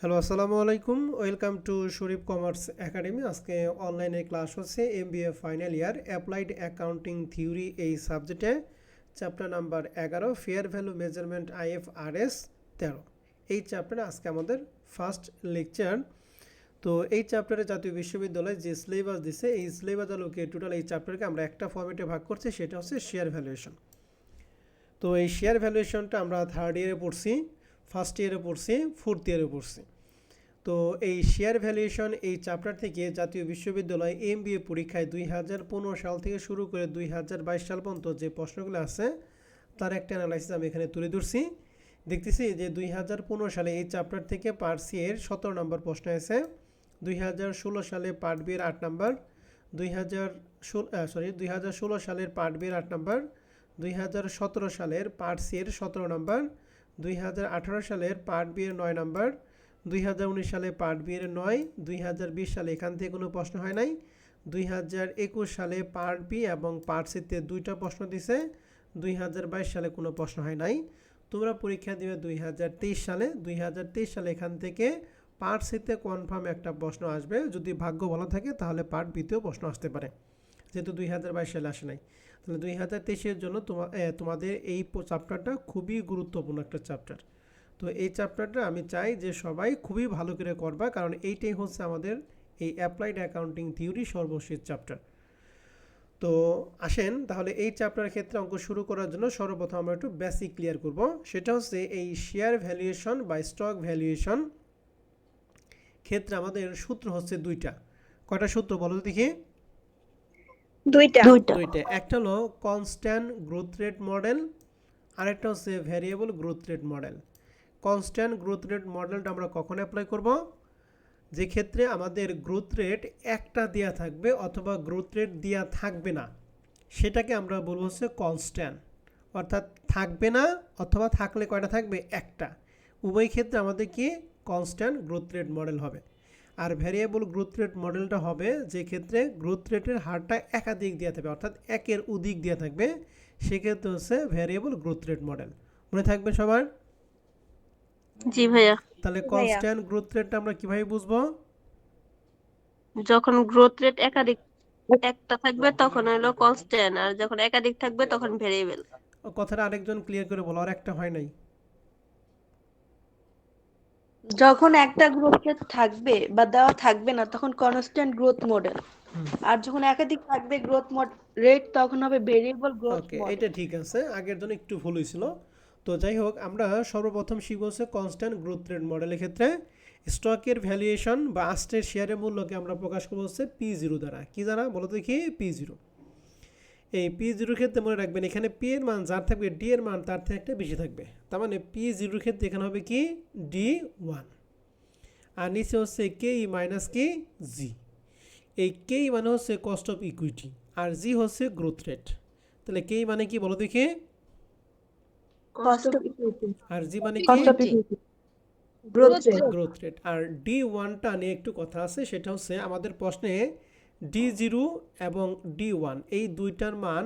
Hello, আসসালামু আলাইকুম। Welcome to Sharif commerce academy. আজকে অনলাইনে ক্লাস হচ্ছে MBA final year applied accounting theory এই সাবজেক্টে chapter number 11 fair value measurement IFRS 13। এই চ্যাপ্টারে আজকে আমাদের ফার্স্ট লেকচার। তো এই চ্যাপ্টারে জাতীয় বিশ্ববিদ্যালয় যে সিলেবাস দিছে এই সিলেবাস আলোকে টোটাল এই চ্যাপ্টারকে আমরা একটা ফর্মেটে ভাগ করছি, সেটা হচ্ছে শেয়ার ভ্যালুয়েশন। তো এই শেয়ার ভ্যালুয়েশনটা আমরা থার্ড ইয়ারে পড়ছি, ফার্স্ট ইয়ারে পড়ছি, ফোর্থ ইয়ারে পড়ছি। তো এই শেয়ার ভ্যালুয়েশন এই চ্যাপ্টার থেকে জাতীয় বিশ্ববিদ্যালয় এমবিএ পরীক্ষায় 2015 সাল থেকে শুরু করে 2022 সাল পর্যন্ত যে প্রশ্নগুলো আছে তার একটা অ্যানালাইসিস আমি এখানে তুলে ধরছি। দেখতেছি যে 2015 সালে এই চ্যাপ্টার থেকে পার্ট সি এর 17 নম্বর প্রশ্ন আছে, 2016 সালে পার্ট বি এর 8 নম্বর, 2016 সালের পার্ট বি এর 8 নম্বর, 2017 সালের পার্ট সি এর 17 নম্বর, 2018 সালের পার্ট বি এর 9 নম্বর, 2019 সালে পার্ট বি এর 9, 2020 সালে এখান থেকে কোনো প্রশ্ন হয় নাই, 2021 সালে পার্ট বি এবং পার্ট সিতে দুইটা প্রশ্ন দিছে, 2022 সালে কোনো প্রশ্ন হয় নাই। তোমরা পরীক্ষা দিবে 2023 সালে। 2023 সালে এখান থেকে পার্ট সিতে কনফার্ম একটা প্রশ্ন আসবে, যদি ভাগ্য ভালো থাকে তাহলে পার্ট বিতেও প্রশ্ন আসতে পারে, যেহেতু 2022 সালে আসে নাই। তাহলে 2023-এর জন্য তোমাদের এই চ্যাপ্টারটা খুবই গুরুত্বপূর্ণ একটা চ্যাপ্টার। তো এই চ্যাপ্টারটা আমি চাই যে সবাই খুবই ভালো করে করবা, কারণ এইটাই হচ্ছে আমাদের এই অ্যাপ্লাইড অ্যাকাউন্টিং থিওরি সর্বশেষ চ্যাপ্টার। তো আসেন তাহলে এই চ্যাপ্টারের ক্ষেত্রে অঙ্ক শুরু করার জন্য সর্বপ্রথম আমরা একটু বেসিক ক্লিয়ার করব। সেটা হচ্ছে এই শেয়ার ভ্যালুয়েশন বা স্টক ভ্যালুয়েশন ক্ষেত্রে আমাদের সূত্র হচ্ছে দুইটা। কয়টা সূত্র বলো দেখি? দুইটা। দুইটা। একটা হলো কনস্ট্যান্ট গ্রোথ রেট মডেল, আরেকটা হচ্ছে variable growth rate model. Constant growth rate মডেলটা আমরা কখন অ্যাপ্লাই করব? যে ক্ষেত্রে আমাদের গ্রোথ রেট একটা দেওয়া থাকবে অথবা গ্রোথ রেট দেওয়া থাকবে না, সেটাকে আমরা বলবো হচ্ছে কনস্ট্যান্ট। অর্থাৎ থাকবে না অথবা থাকলে কয়টা থাকবে? একটা। উভয় ক্ষেত্রে আমাদের কি কনস্ট্যান্ট গ্রোথ রেট মডেল হবে। আর ভ্যারিয়েবল গ্রোথ রেট মডেলটা হবে যে ক্ষেত্রে গ্রোথ রেটের হারটা একাধিক দেওয়া থাকবে, অর্থাৎ একের অধিক দেওয়া থাকবে, সেক্ষেত্রে হচ্ছে ভ্যারিয়েবল গ্রোথ রেট মডেল। মনে থাকবে সবার? জি ভাইয়া। তাহলে কনস্ট্যান্ট গ্রোথ রেটটা আমরা কিভাবে বুঝবো? যখন গ্রোথ রেট একটা থাকবে তখন হলো কনস্ট্যান্ট, আর যখন একাধিক থাকবে তখন ভেরিয়েবল। কথাটা আরেকজন ক্লিয়ার করে বলো, আর একটা হয় নাই। যখন একটা গ্রোথ রেট থাকবে বা দেওয়া থাকবে না তখন কনস্ট্যান্ট গ্রোথ মডেল, আর যখন একাধিক থাকবে গ্রোথ রেট তখন হবে ভেরিয়েবল গ্রোথ ওকে, মডেল। এটা ঠিক আছে, আগের জন্য একটু ভুল হয়েছিল। তো যাই হোক, আমরা সর্বপ্রথম শিখব হচ্ছে কনস্ট্যান্ট গ্রোথ রেট মডেলের ক্ষেত্রে স্টকের ভ্যালুয়েশন বা আস্টের শেয়ারের মূল্যকে আমরা প্রকাশ করবো হচ্ছে P0 দ্বারা। কি দ্বারা বলো দেখি? P0। এই P0 ক্ষেত্রে মনে রাখবেন এখানে P এর মান যার থাকবে D এর মান তার থেকে একটা বেশি থাকবে, তার মানে P0 ক্ষেত্রে এখানে হবে কি D1। আর নিচে হচ্ছে কে মাইনাস কি জি। এই কে মানে হচ্ছে কস্ট অফ ইকুইটি আর জি হচ্ছে গ্রোথ রেট। তাহলে কে মানে কি বলো দেখি? কস্ট অফ ইকুইটি, আর জি মানে কি? Cost of equity, growth rate. Growth rate. আর D1টা নিয়ে একটু কথা আছে, সেটা হচ্ছে আমাদের প্রশ্নে D0 এবং D1 এই দুইটার মান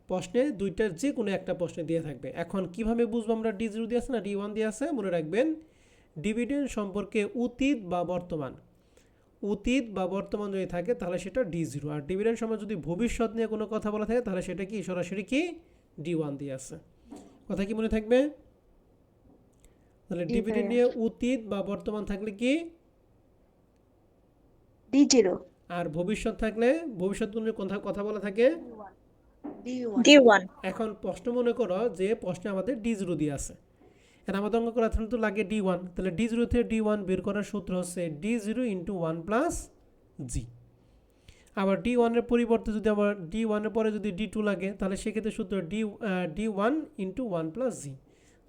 প্রশ্নে দুইটার যে কোনো একটা প্রশ্নে দিয়ে থাকবে। এখন কিভাবে বুঝবো আমরা D0 দিয়ে আছে না D1 দিয়ে আছে? মনে রাখবেন ডিভিডেন্ড সম্পর্কে অতীত বা বর্তমান, অতীত বা বর্তমান যদি থাকে তাহলে সেটা D0, আর ডিভিডেন্ড সময় যদি ভবিষ্যৎ নিয়ে কোনো কথা বলা থাকে তাহলে সেটা কি সরাসরি কি D1 দিয়ে আছে। কথা কি মনে থাকবে? তাহলে ডিভিডেন্ড নিয়ে অতীত বা বর্তমান থাকলে কি D0, আর ভবিষ্যৎ থাকলে ভবিষ্যৎ নিয়ে কথা বলা থাকে D1। এখন প্রশ্ন মনে করো যে প্রশ্নে আমাদের D0 দিয়ে আছে, এটা আমাদের অঙ্ক করার তো লাগে D1। তাহলে D0 থেকে D1 বের করার সূত্র হচ্ছে D0 × 1 + G। আবার D1 এর পরিবর্তে যদি আবার D1 এর পরে যদি D2 লাগে তাহলে সেক্ষেত্রে সূত্র D1 × 1 + G।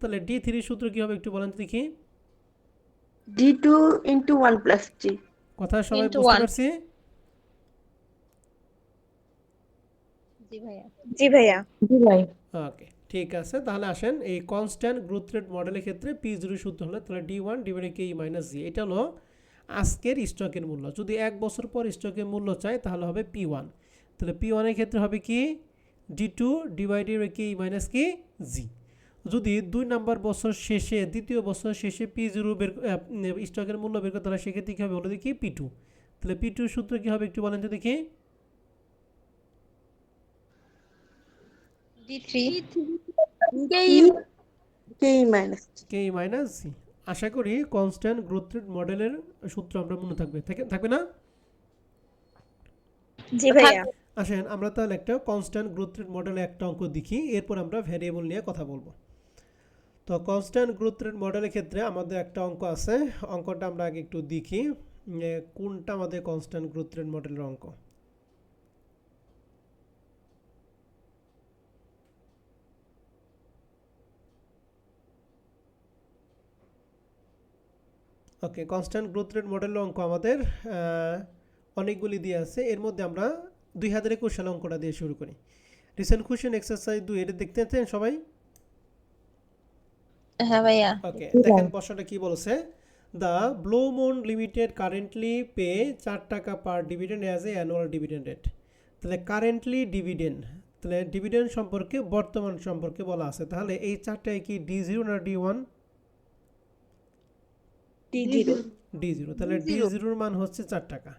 তাহলে D3 সূত্র কি হবে একটু বলেন দেখি? D2 × 1 + G। কথা সবাই বুঝতে পারছি? জি ভাইয়া। ওকে, ঠিক আছে। তাহলে আসেন এই কনস্ট্যান্ট গ্রোথ রেট মডেলের ক্ষেত্রে P0 সূত্র হলো তাহলে D1 / K - G। এটা হলো আজকের স্টকের মূল্য। যদি 1 বছর পর স্টকের মূল্য চাই তাহলে হবে P1। তাহলে P1 এর ক্ষেত্রে হবে কি D2 / K - G। যদি 2 নাম্বার বছর শেষে দ্বিতীয় বছর শেষে P0 স্টকের মূল্য বের করতে হয় সেক্ষেত্রে কী হবে বলে দেখি P2। তাহলে P2 সূত্র কী হবে একটু বলেন তো দেখি। D3 কে মাইনাস K মাইনাস C। আশা করি কনস্ট্যান্ট গ্রোথ রেট মডেলের সূত্র আমরা মনে থাকবে না? জি ভাইয়া আসেন আমরা তাহলে একটা কনস্ট্যান্ট গ্রোথ রেট মডেলে একটা অঙ্ক দেখি, এরপর আমরা ভ্যারিয়েবল নিয়ে কথা বলবো। তো কনস্ট্যান্ট গ্রোথ রেট মডেলের ক্ষেত্রে আমাদের একটা অঙ্ক আছে, অঙ্কটা আমরা আগে একটু দেখি কোনটা আমাদের কনস্ট্যান্ট গ্রোথ রেট মডেলের অঙ্ক। ওকে, কনস্ট্যান্ট গ্রোথ রেট মডেলের অঙ্ক আমাদের অনেকগুলি দিয়ে আছে, এর মধ্যে আমরা 2021 সালে অঙ্কটা দিয়ে শুরু করি। রিসেন্ট কোশ্চেন এক্সারসাইজ 2 এটা দেখতে পাচ্ছেন সবাই? হ্যাঁ ভাইয়া ওকে, দেখেন প্রশ্নটা কি বলছে। The Blue Moon Limited currently pay 4 টাকা per dividend as a annual dividend rate. তাহলে কারেন্টলি ডিভিডেন্ড, তাহলে ডিভিডেন্ড সম্পর্কে বর্তমান সম্পর্কে বলা আছে। তাহলে এই চারটায় কি D0 না D1? D0। তাহলে D0 এর মান হচ্ছে 4 টাকা।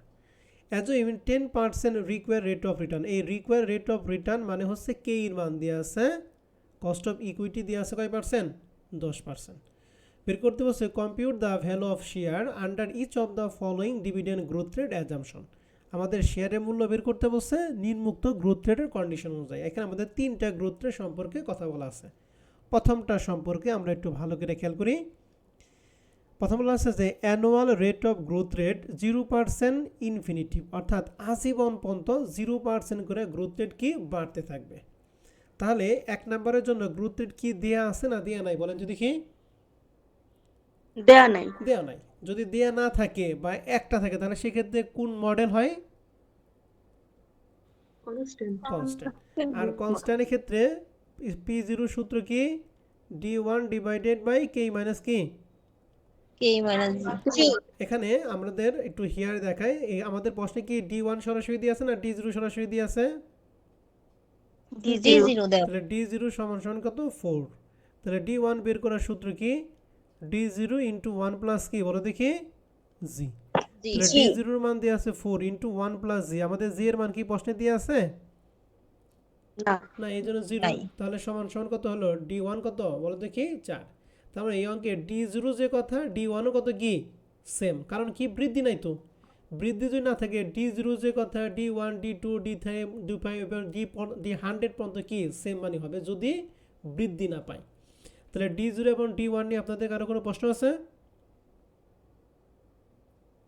As even 10% require rate of return, এই রিকোয়ার রেট অফ রিটার্ন মানে হচ্ছে কে এর মান দেওয়া আছে, কস্ট অফ ইকুইটি দেওয়া আছে কয় পার্সেন্ট? 10%। বের করতে বলছে compute the value of share under each of the following dividend growth rate assumption. আমাদের শেয়ারের মূল্য বের করতে বলছে নিম্নোক্ত গ্রোথ রেটের কন্ডিশন অনুযায়ী। এখানে আমাদের 3টা গ্রোথ রেট সম্পর্কে কথা বলা আছে। প্রথমটা সম্পর্কে আমরা একটু ভালো করে খেয়াল করি। প্রথম বলা আছে যে annual rate of growth rate 0% infinitive, অর্থাৎ আজীবন পর্যন্ত 0% করে গ্রোথ রেট কি বাড়তে থাকবে। তাহলে 1 নম্বরের জন্য গ্রোথ রেট কি দেয়া আছে না দেয়া নাই বলেন যদি কি? দেয়া নাই। দেয়া নাই। যদি দেয়া না থাকে বা একটা থাকে তাহলে সেক্ষেত্রে কোন মডেল হয়? কনস্ট্যান্ট। আর কনস্ট্যান্টের ক্ষেত্রে P0 সূত্র কি? D1 divided by K minus কি? K মাইনাস জি এখানে আমাদের একটু হিয়ার দেখায়, আমাদের প্রশ্নে কি D1 সরাসরি দিয়ে আছে না D0 সরাসরি দিয়ে আছে? D0 দাও তাহলে D0 সমান সমান কত? 4। তাহলে D1 বের করার সূত্র কি? D0 ইন্টু 1 প্লাস কি বলো দেখি? G। তাহলে D0 এর মান দিয়ে আছে 4 ইন্টু 1 প্লাস G। আমাদের G এর মান কি প্রশ্নে দিয়ে আছে? না, এই জন্য 0। তাহলে সমান সমান কত হলো? D1 কত বলো দেখি? 4। তাহলে এই অঙ্কে D0 যে কথা D1 ও কত কি সেম, কারণ কি বৃদ্ধি নাই তো। বৃদ্ধি যদি না থাকে D0 যে কথা D1 D2 D3 D5 এবং D100 পর্যন্ত কি সেম মানে হবে যদি বৃদ্ধি না পায়। তাহলে D0 এবং D1 নিয়ে আপনাদের কারো কোনো প্রশ্ন আছে?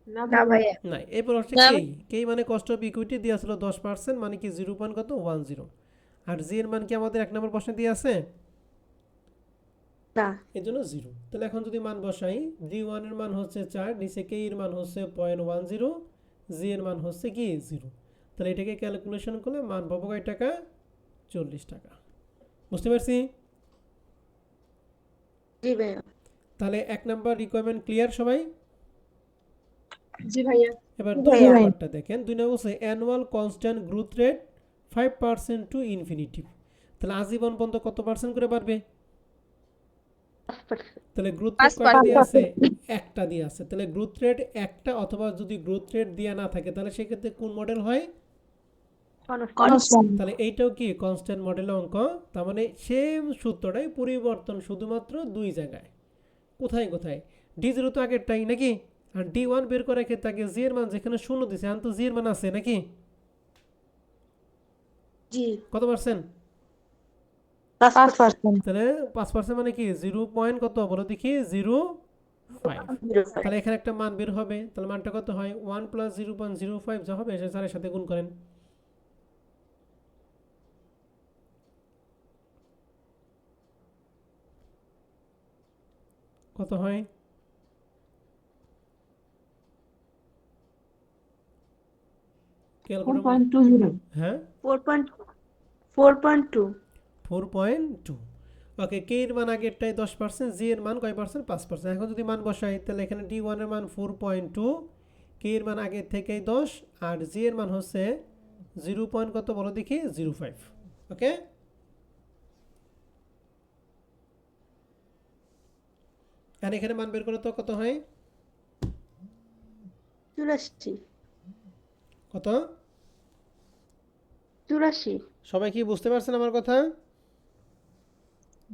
না ভাইয়া না। এরপর হচ্ছে কে মানে কস্ট অফ ইকুইটি দিয়ে আসলো 10% মানে কি 0.10। আর জি এর মান কি আমাদের 1 নম্বর প্রশ্নে দিয়ে আছে? না। এর জন্য 0। তাহলে এখন যদি মান বসাই D1 এর মান হচ্ছে 4, নিচে কে এর মান হচ্ছে 0.10, জি এর মান হচ্ছে কি 0। তাহলে এটাকে ক্যালকুলেশন করলে মান পাবো কয় টাকা? 40 টাকা। বুঝতে পারছি? জি ভাইয়া। তাহলে 1 নাম্বার রিকোয়ারমেন্ট ক্লিয়ার সবাই? জি ভাইয়া এবার 2 নাম্বারটা দেখেন। 2 নাম্বার হচ্ছে annual constant growth rate 5% to infinitive. তাহলে আজীবন পর্যন্ত কত পার্সেন্ট করে বাড়বে? তাহলে গ্রোথ রেট কয়টা দিয়ে আছে? একটা দিয়ে আছে। তাহলে গ্রোথ রেট একটা, অথবা যদি গ্রোথ রেট দেয়া না থাকে তাহলে সেক্ষেত্রে কোন মডেল হয়? তাহলে এইটাও কি কনস্ট্যান্ট মডেলের অঙ্ক। তার মানে সেম সূত্রটাই, পরিবর্তন শুধুমাত্র 2 জায়গায়। কোথায় কোথায়? D0 তো আগেরটাই নাকি, আর D1 বের করার ক্ষেত্রে আগে জি এর মান যেখানে 0 দিছে এখন তো জি এর মান আছে নাকি? জি। কত পার্সেন্ট? 5%। তাহলে 5% মানে কি 0 পয়েন্ট কত বলো দেখি? 0.5। তাহলে এখানে একটা মান বের হবে, তাহলে মানটা কত হয়? 1 প্লাস 0.05 যা হবে সে 4 এর সাথে গুণ করেন। কত হয়? হ্যাঁ 4.2। 4.2। ওকে, কে এর মান আগেরটাই 10%, জি এর মান কয় পার্সেন্ট? 5%। এখন যদি মান বসাই তাহলে এখানে D1 এর মান 4.2, কে এর মান আগের থেকেই 10, আর জি এর মান হচ্ছে 0 পয়েন্ট কত বলো দেখি? 05। ওকে, আর এখানে মান বের করলে তো কত হয়? 84 কত? 84 সবাই কি বুঝতে পারছেন আমার কথা?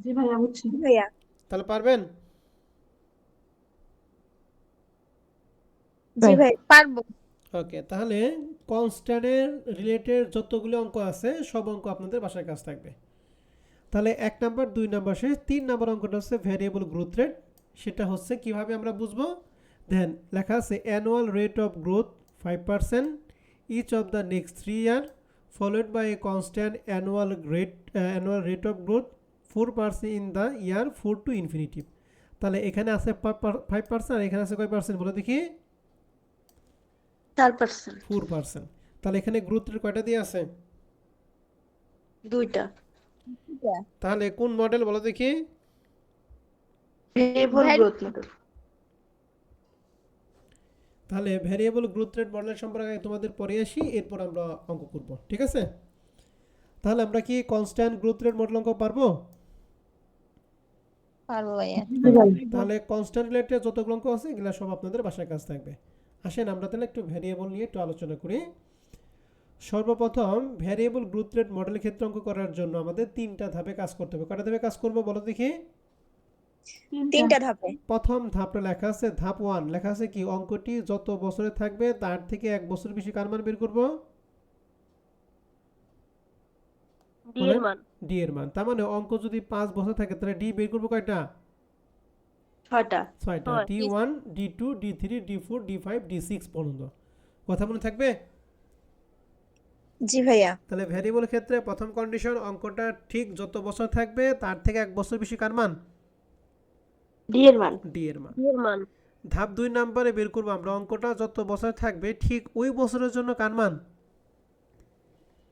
জি ভাইয়া বুঝছি। জি ভাইয়া। তাহলে পারবেন? জি ভাই পারবো। ওকে, তাহলে কনস্ট্যান্টের রিলেটেড যতগুলো অঙ্ক আছে সব অঙ্ক আপনাদের বাসায় কাজ থাকবে। তাহলে 1 নাম্বার 2 নাম্বার শেষ, 3 নাম্বার অঙ্কটা হচ্ছে ভ্যারিয়েবল গ্রোথ রেট। সেটা হচ্ছে কিভাবে আমরা বুঝবো? দেন লেখা আছে annual rate of growth 5% each of the next 3 year followed by a constant annual rate of growth 4% in the year 4 to infinity। তাহলে এখানে আছে 5% আর এখানে আছে কয় পার্সেন্ট বলে দেখি? 4%। 4%। তাহলে এখানে গ্রোথ রেট কয়টা দিয়ে আছে? দুইটা। তাহলে কোন মডেল বলো দেখি? Variable growth model. তাহলে ভ্যারিয়েবল গ্রোথ রেট মডেলের সম্পর্কে তোমাদের পরে আসি, এরপর আমরা অঙ্ক করব, ঠিক আছে? তাহলে আমরা কি কনস্ট্যান্ট গ্রোথ রেট মডেল অঙ্ক পারবো? পারবো ভাইয়া। তাহলে কনস্ট্যান্ট রিলেটেড যতগুলো অঙ্ক আছে এগুলো সব আপনাদের বাসায় কাজ থাকবে। আসেন আমরা তাহলে একটু ভ্যারিয়েবল নিয়ে একটু আলোচনা করি। সর্বপ্রথম ভ্যারিয়েবল গ্রোথ রেট মডেলের ক্ষেত্রে অঙ্ক করার জন্য আমাদের 3টা ধাপে কাজ করতে হবে। কয়টা ধাপে কাজ করব বলো দেখি? 3টা ধাপে। প্রথম ধাপটা লেখা আছে ধাপ 1, লেখা আছে কি অঙ্কটি যত বছরে থাকবে তার থেকে 1 বছর বেশি কার মান বের করব? ডি এর মান। ডি এর মান। তার মানে অঙ্ক যদি 5 বছর থাকে তাহলে ডি বের করব কয়টা? 6টা। 6টা। হয়। D1 D2 D3 D4 D5 D6 পর্যন্ত। কথা মনে থাকবে? জি ভাইয়া। তাহলে ভ্যারিয়েবল ক্ষেত্রে প্রথম কন্ডিশন অঙ্কটা ঠিক যত বছর থাকবে তার থেকে 1 বছর বেশি কার মান? ডি এর মান। ডি এর মান। ডি এর মান। ধাপ 2 নম্বরে বের করব আমরা অঙ্কটা যত বছর থাকবে ঠিক ওই বছরের জন্য কার মান?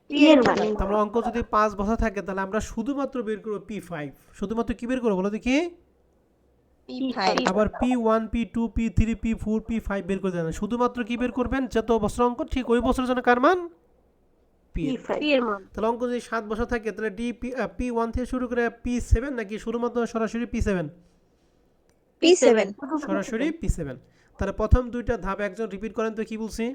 পি এর মান। তাহলে অঙ্ক যদি 5 বছর থাকে তাহলে আমরা শুধুমাত্র বের করব P5। শুধুমাত্র কি বের করব বলো দেখি? P5। আবার P1 P2 P3 P4 P5 বের করে দেন। শুধুমাত্র কি বের করবেন? যত বছর অঙ্ক ঠিক ওই বছরের জন্য কার মান? P এর। P5। ডি এর মান। তাহলে অঙ্ক যদি 7 বছর থাকে তাহলে P1 থেকে শুরু করে P7 নাকি শুধুমাত্র সরাসরি P7? P7। সরাসরি P7। তাহলে প্রথম দুইটা ধাপ একজন রিপিট করেন তো, কি বলছি?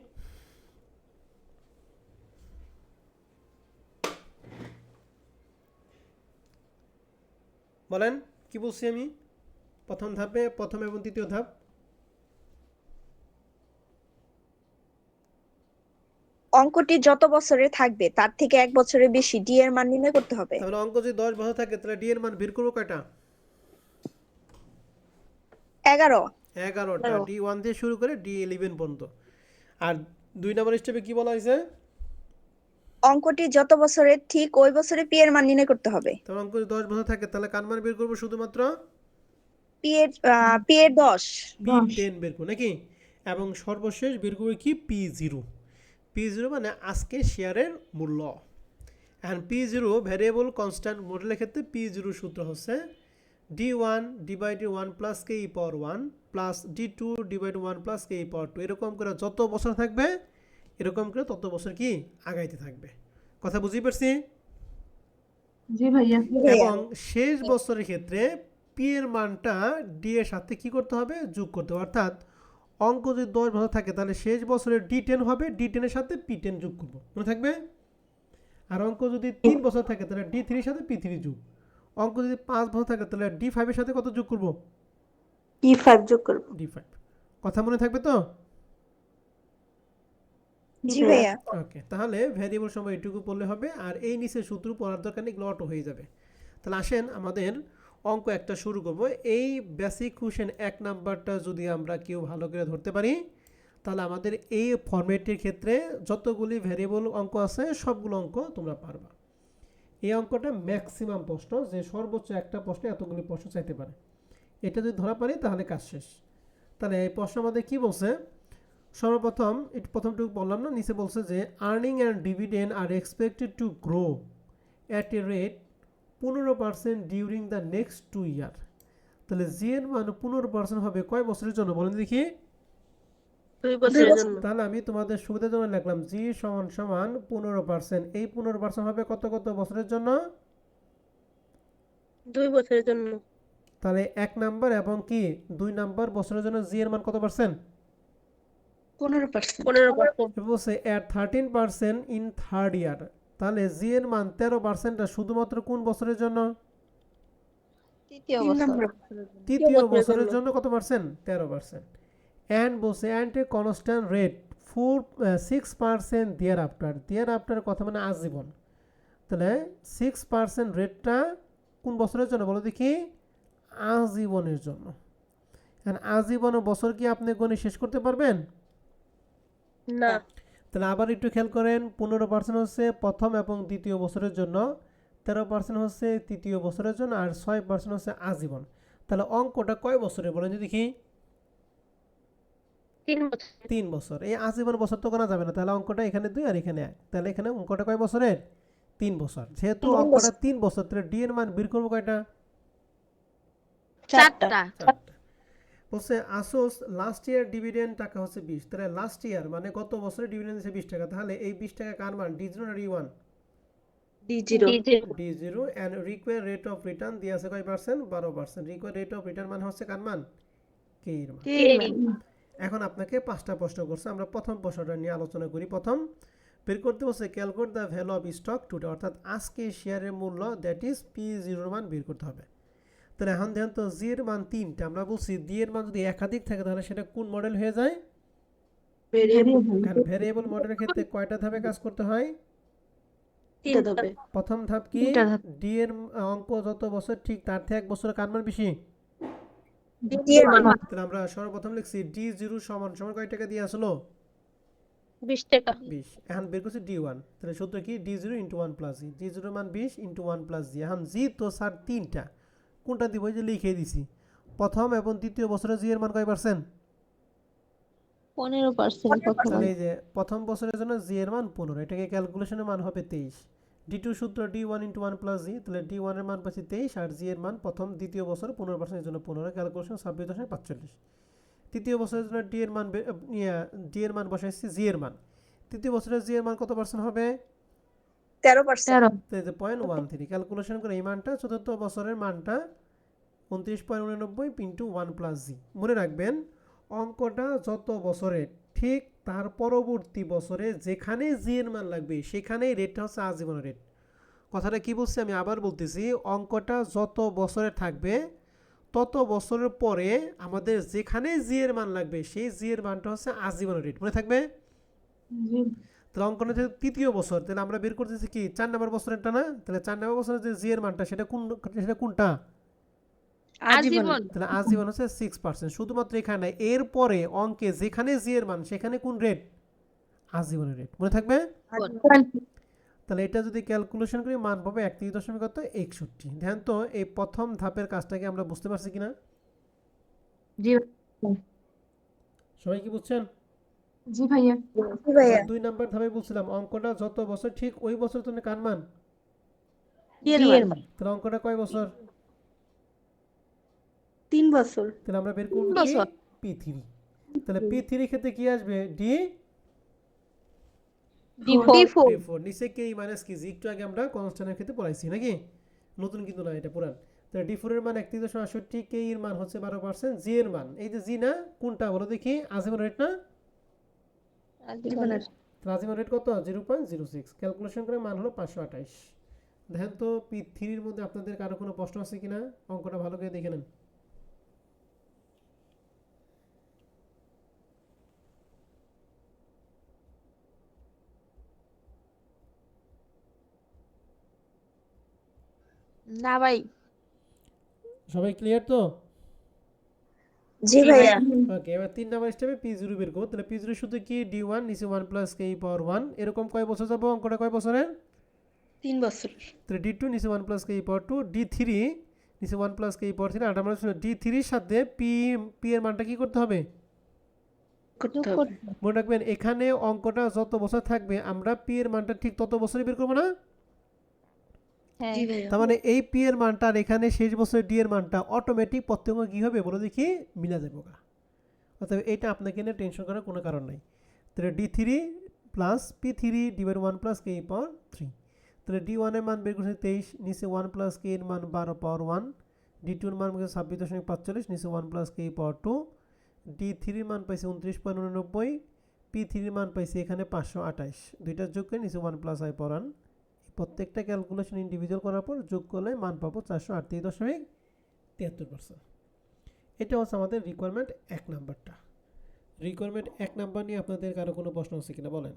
বলেন কি বলছি আমি? প্রথম ধাপে প্রথম এবং দ্বিতীয় ধাপ। অঙ্কটি যত বছরে থাকবে তার থেকে 1 বছরের বেশি ডি এর মান নির্ণয় করতে হবে। তাহলে অঙ্ক যদি 10 বছর থাকে তাহলে ডি এর মান বের করব কয়টা? 11। 11টা। D1 দিয়ে শুরু করে D11 পর্যন্ত। আর 2 নম্বর স্টেপে কি বলা হয়েছে? অঙ্কটি যত বছরে ঠিক ওই বছরে পি এর মান নির্ণয় করতে হবে। তাহলে অঙ্ক যদি 10 বছর থাকে তাহলে কার মান বের করব? শুধুমাত্র পি এর 10। P10 বের করব নাকি? এবং সর্বশেষ বের করব কি? P0। P0 মানে আজকে শেয়ারের মূল্য। এখন P0 ভ্যারিয়েবল কনস্ট্যান্ট মডেলের ক্ষেত্রে P0 সূত্র হচ্ছে D1 ডিভাইডেড 1 প্লাস কে ই পাওয়ার 1 প্লাস D2 ডিভাইডেড 1 প্লাস কে ই পাওয়ার 2। এরকম করে যত বছর থাকবে এরকম করে তত বছর কি আগাইতে থাকবে। কথা বুঝতে পারছি? জি ভাইয়া। এবং শেষ বছরের ক্ষেত্রে পি এর মানটা ডি এর সাথে কি করতে হবে? যোগ করতে হবে। অর্থাৎ অঙ্ক যদি 10 বছর থাকে তাহলে শেষ বছরের D10 হবে, D10 এর সাথে P10 যোগ করব, মনে থাকবে? আর অঙ্ক যদি 3 বছর থাকে তাহলে D3 এর সাথে P3 যোগ। অঙ্ক যদি 5 বছর থাকে তাহলে D5 এর সাথে কত যোগ করব? P5 যোগ করব। D5। কথা মনে থাকবে তো? জি ভাইয়া। ওকে, তাহলে ভ্যারিয়েবল সময় এটুকু পড়লে হবে, আর এই নিচে সূত্র পড়ার দরকার নেই, এগুলো অটো হয়ে যাবে। তাহলে আসেন আমাদের অঙ্ক একটা শুরু করব। এই বেসিক কোশ্চেন 1 নাম্বারটা যদি আমরা কেউ ভালো করে ধরতে পারি তাহলে আমাদের এই ফরম্যাটের ক্ষেত্রে যতগুলি ভ্যারিয়েবল অঙ্ক আছে সবগুলো অঙ্ক তোমরা পারবা। এই অঙ্কটা ম্যাক্সিমাম প্রশ্ন, যে সর্বোচ্চ একটা প্রশ্নে এতগুলি প্রশ্ন চাইতে পারে, এটা যদি ধরা পারি তাহলে কাজ শেষ। তাহলে এই প্রশ্ন আমাদের কি বলছে? সর্বপ্রথম একটু প্রথমটুকু বললাম না, নিচে বলছে যে earning and dividend are expected to grow at a rate 15% during the next 2 year. তাহলে জি এর মান 15% হবে কয় বছরের জন্য বলেন দেখি? 2 বছরের জন্য। তাহলে আমি তোমাদের সুবিধার জন্য লিখলাম জি সমান সমান 15%। এই 15% হবে কত কত বছরের জন্য? 2 বছরের জন্য। তাহলে 1 নাম্বার এবং কি 2 নাম্বার বছরের জন্য জি এর মান কত পার্সেন্ট? 15%। 15%। বলছে at 13% in থার্ড ইয়ার। তাহলে জি এর মান 13% শুধুমাত্র কোন বছরের জন্য? তৃতীয় 3 বছর। নম্বর তৃতীয় বছরের বছরের জন্য। জন্য কত পার্সেন্ট? 13%। অ্যান্ড বলছে and a constant rate 6% thereafter কথা মানে আজীবন। তাহলে 6% রেটটা কোন বছরের জন্য বলো দেখি? আজীবনের জন্য। আজীবন বছর কি আপনি গণে শেষ করতে পারবেন? না। তাহলে আবার একটু খেয়াল করেন, 15% হচ্ছে প্রথম এবং দ্বিতীয় বছরের জন্য, 13% হচ্ছে তৃতীয় বছরের জন্য, আর 6% হচ্ছে আজীবন। তাহলে অঙ্কটা কয় বছরে বলেন যদি দেখি? 3 বছর। 3 বছর। এই আজীবন বছর তো করা যাবে না, তাহলে অঙ্কটা এখানে 2 আর এখানে 1, তাহলে এখানে অঙ্কটা কয় বছরের? 3 বছর। যেহেতু 3 অঙ্কটা বছর। 3 বছর, তাহলে ডি এর মান বের করবো কয়টা? 4টা। 4টা। বলছে আসোস লাস্ট ইয়ার ডিভিডেন্ড টাকা হচ্ছে 20, তাহলে লাস্ট ইয়ার মানে গত বছরে ডিভিডেন্ড দিয়েছে 20 টাকা, তাহলে এই 20 টাকা কার মান? ডি জিরো না D one? D0। D zero. And require rate of return দিয়ে আছে কয় percent? 12%। Require rate of return মানে হচ্ছে কার মান? কে এর মান। কে এর মান? এখন আপনাকে 5টা প্রশ্ন করছে, আমরা প্রথম প্রশ্নটা নিয়ে আলোচনা করি। প্রথম বের করতে বলছে calculate the value of stock today, অর্থাৎ আজকে শেয়ারের মূল্য, দ্যাট ইজ পি জিরোর মান বের করতে হবে। তাহলে এখন দেখেন তো জি এর মান 3টা, আমরা বলছি ডি এর মান যদি একাধিক থাকে তাহলে সেটা কোন মডেল হয়ে যায়? ভেরিয়েবল। কারণ ভ্যারিয়েবল মডেলের ক্ষেত্রে কয়টা ধাপে কাজ করতে হয়? 3টা হবে। প্রথম ধাপ কি? ডি এর অঙ্ক যত বছর ঠিক তার থেকে 1 বছরের কার মান বেশি? ডি এর মান। তাহলে আমরা সর্বপ্রথম লিখছি ডি জিরো সমান সমান কয় টাকা দিয়ে আসলো? 20 টাকা। 20। এখন বের করছি ডি ওয়ান, তাহলে সূত্র কি? D zero into one plus G. D zero মান 20 ইন্টু ওয়ান প্লাস জি। এখন জি তো স্যার 3টা, কোনটা দিব? এই যে লিখে দিছি। প্রথম এবং দ্বিতীয় বছরে জি এর মান কয় পার্সেন্ট? 15% প্রথম। তাহলে এই যে প্রথম বছরের জন্য জি এর মান 15, এটাকে ক্যালকুলেশনের মান হবে 23। ডি টু সূত্র D one into one plus G, তাহলে ডি ওয়ানের মান পাচ্ছি 23 আর জি এর মান প্রথম দ্বিতীয় বছর 15% এর জন্য 15, ক্যালকুলেশন 26.45। তৃতীয় বছরের জন্য ডি এর মান ডি এর মান বসাইছি জি এর মান। তৃতীয় বছরের জি এর মান কত পার্সেন্ট হবে? 13%। তো এই যে 0.13 ক্যালকুলেশন করে এই মানটা, চতুর্থ বছরের মানটা 29.89 ইন্টু ওয়ান প্লাস জি। মনে রাখবেন অঙ্কটা যত বছরের ঠিক তার পরবর্তী বছরে যেখানে জি এর মান লাগবে সেখানেই রেটটা হচ্ছে আজীবনের রেট। কথাটা কি বলছি আমি আবার বলতেছি, অঙ্কটা যত বছরে থাকবে তত বছরের পরে আমাদের যেখানে জি এর মান লাগবে সেই জি এর মানটা হচ্ছে আজীবনের রেট, মনে থাকবে? জি তাহলে অঙ্কটা যেহেতু তৃতীয় বছর, তাহলে আমরা বের করতেছি কি 4 নম্বর বছরেরটা না? তাহলে 4 নম্বর বছরের যে জি এর মানটা সেটা কোনটা? আজীবন। তাহলে আজীবন হচ্ছে 6%। শুধুমাত্র এখানে নাই, এরপরে অঙ্কে যেখানে জি এর মান সেখানে কোন রেট? আজীবনের রেট, মনে থাকবে? তাহলে এটা যদি ক্যালকুলেশন করি মান পাবে 31.61। ধ্যান তো এই প্রথম ধাপের কাজটাকে আমরা বুঝতে পারছি কিনা? জি সবাই কি বুঝছেন? জি ভাইয়া। জি ভাইয়া। 2 নাম্বার ধাপে বলছিলাম অঙ্কটা যত বছর ঠিক ওই বছর জন্য কার মান? কে এর মান? তাহলে অঙ্কটা কয় বছর? 3 বছর। তাহলে আমরা বের করব কি? বছর। P3। তাহলে P3 ক্ষেত্রে কি আসবে? D D4। D4। নিচে কে মাইনাস কি জি, একটু আগে আমরা কনস্ট্যান্টের ক্ষেত্রে পড়াইছি নাকি? নতুন কিন্তু না, এটা পুরান। তাহলে D4 এর মান 31.68, কে এর মান হচ্ছে 12%, জি এর মান এই যে জি না কোনটা বলো দেখি? আজীবন রেট না? জীবনের। তাহলে আজীবন রেট কত? 0.06। ক্যালকুলেশন করে মান হলো 528। দেখেন তো P3 এর মধ্যে আপনাদের কারো কোনো প্রশ্ন আছে কিনা? অঙ্কটা ভালো করে দেখে নেন। না ভাই। সবাই ক্লিয়ার তো? জি ভাইয়া। ওকে, এবার 3 নাম্বার স্টেপে P0 বের করব। তাহলে P0 শুধু কি D1 নিচে 1 প্লাস কে পাওয়ার 1, এরকম কয় বছর যাব? অঙ্কটা কয় বছরের? 3 বছর। তাহলে D2 নিচে 1 প্লাস কে পাওয়ার 2, D3 নিচে 1 প্লাস কে পাওয়ার 3। আর আমরা D3 এর সাথে P এর মানটা কি করতে হবে? করতে হবে। মনে রাখবেন এখানে অঙ্কটা যত বছর থাকবে আমরা P এর মানটা ঠিক তত বছরই বের করব না? হ্যাঁ। জি ভাইয়া। তার মানে এই P এর মানটা আর এখানে শেষ বছরের D এর মানটা অটোমেটিক প্রত্যেক কি হবে বলো দেখি? মিলা যাবে। অতএব এটা আপনাকে নিয়ে টেনশন করার কোনো কারণ নাই। তাহলে D3 plus P3 divide 1 plus K power 3। তাহলে D1 এর মান বের করছি 23, নিচে 1 প্লাস কে এর মান 12 পাওয়ার 1, D2 এর মান পাইছে 26.45, নিচে 1 প্লাস কে পাওয়ার 2, D3 এর মান পাইছে 29.89, P3 এর মান পাইছে এখানে 528, দুইটা যোগ করে নিচে 1 প্লাস আই পাওয়ার 1। প্রত্যেকটা ক্যালকুলেশন ইন্ডিভিজুয়াল করার পর যোগ করলে মান পাবো 438.73%। এটা হচ্ছে আমাদের রিকোয়ারমেন্ট 1 নাম্বারটা। রিকোয়ারমেন্ট 1 নাম্বার নিয়ে আপনাদের কারো কোনো প্রশ্ন আছে কিনা বলেন?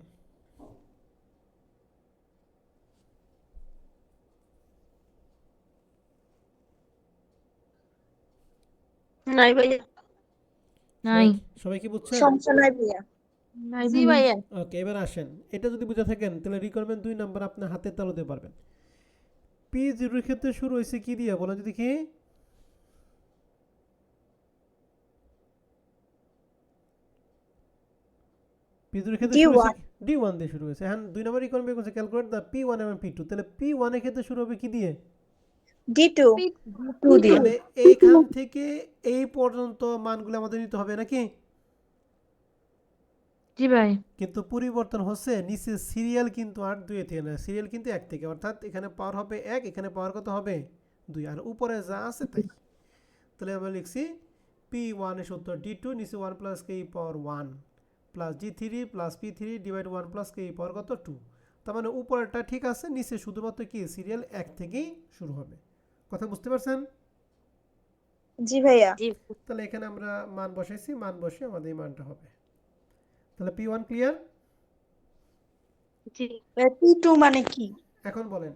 নাই ভাইয়া। নাই। সবাই কি বুঝছেন? সমস্যা নাই ভাইয়া। নাই জি ভাইয়া। ভাইয়া। ওকে, এবার আসেন, এটা যদি বুঝে থাকেন তাহলে রিকোয়ারমেন্ট 2 নাম্বার আপনার হাতের তালুতে পারবেন। P0 এর ক্ষেত্রে শুরু হয়েছে কি দিয়ে বলেন যদি কি? P0 এর ক্ষেত্রে শুরু হয়েছে D1 দিয়ে শুরু হয়েছে। এখন 2 নাম্বার রিকোয়ারমেন্ট বের করছে ক্যালকুলেট দ্য P1 এবং P2, তাহলে P1 এর ক্ষেত্রে শুরু হবে কি দিয়ে? D2 দিয়ে। তাহলে এইখান থেকে এই পর্যন্ত মানগুলো আমাদের নিতে হবে নাকি? জি ভাই। কিন্তু পরিবর্তন হচ্ছে নিচে সিরিয়াল কিন্তু আর 2 থেকে না, সিরিয়াল কিন্তু 1 থেকে, অর্থাৎ এখানে পাওয়ার হবে 1, এখানে পাওয়ার কত হবে 2, আর উপরে যা আছে তাই। তাহলে আমরা লিখছি P1 এর সূত্র D2 নিচে 1 প্লাস কে পাওয়ার 1 প্লাস D3 plus P3 divide 1 plus K power কত 2। তার মানে উপরেরটা ঠিক আছে, নিচে শুধুমাত্র কি সিরিয়াল 1 থেকেই শুরু হবে। কথা বুঝতে পারছেন? জি ভাইয়া। জি তাহলে এখানে আমরা মান বসাইছি, মান বসে আমাদের এই মানটা হবে। তাহলে P1 ক্লিয়ার? জি। P2 মানে কি? এখন বলেন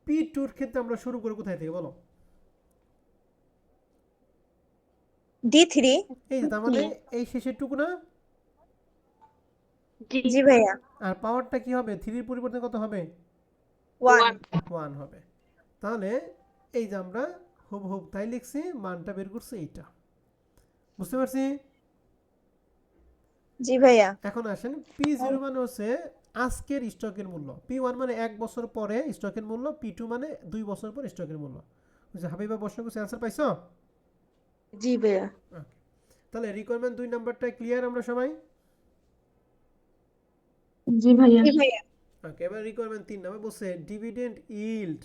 P2 এর ক্ষেত্রে আমরা শুরু করে কোথায় থেকে বলো? D3। এই যে তার মানে এই শেষের টুকু না? জি। জি ভাইয়া। আর পাওয়ারটা কি হবে? 3 এর পরিবর্তে কত হবে? 1। 1 হবে। তাহলে এই যে আমরা হুবহুব তাই লিখছি, মানটা বের করছি এইটা। বুঝতে পারছি? জি ভাইয়া। এখন আসেন P0 মানে হচ্ছে আজকের স্টকের মূল্য, P1 মানে 1 বছর পরে স্টকের মূল্য, P2 মানে 2 বছর পর স্টকের মূল্য। বুঝছে? হাবিবা প্রশ্ন করছে, অ্যান্সার পাইছো? জি ভাইয়া। Okay. তাহলে রিকোয়ারমেন্ট 2 নাম্বারটা ক্লিয়ার আমরা সবাই? জি ভাইয়া। জি ভাইয়া। ওকে, এবার রিকোয়ারমেন্ট 3 নাম্বার বলছে dividend yield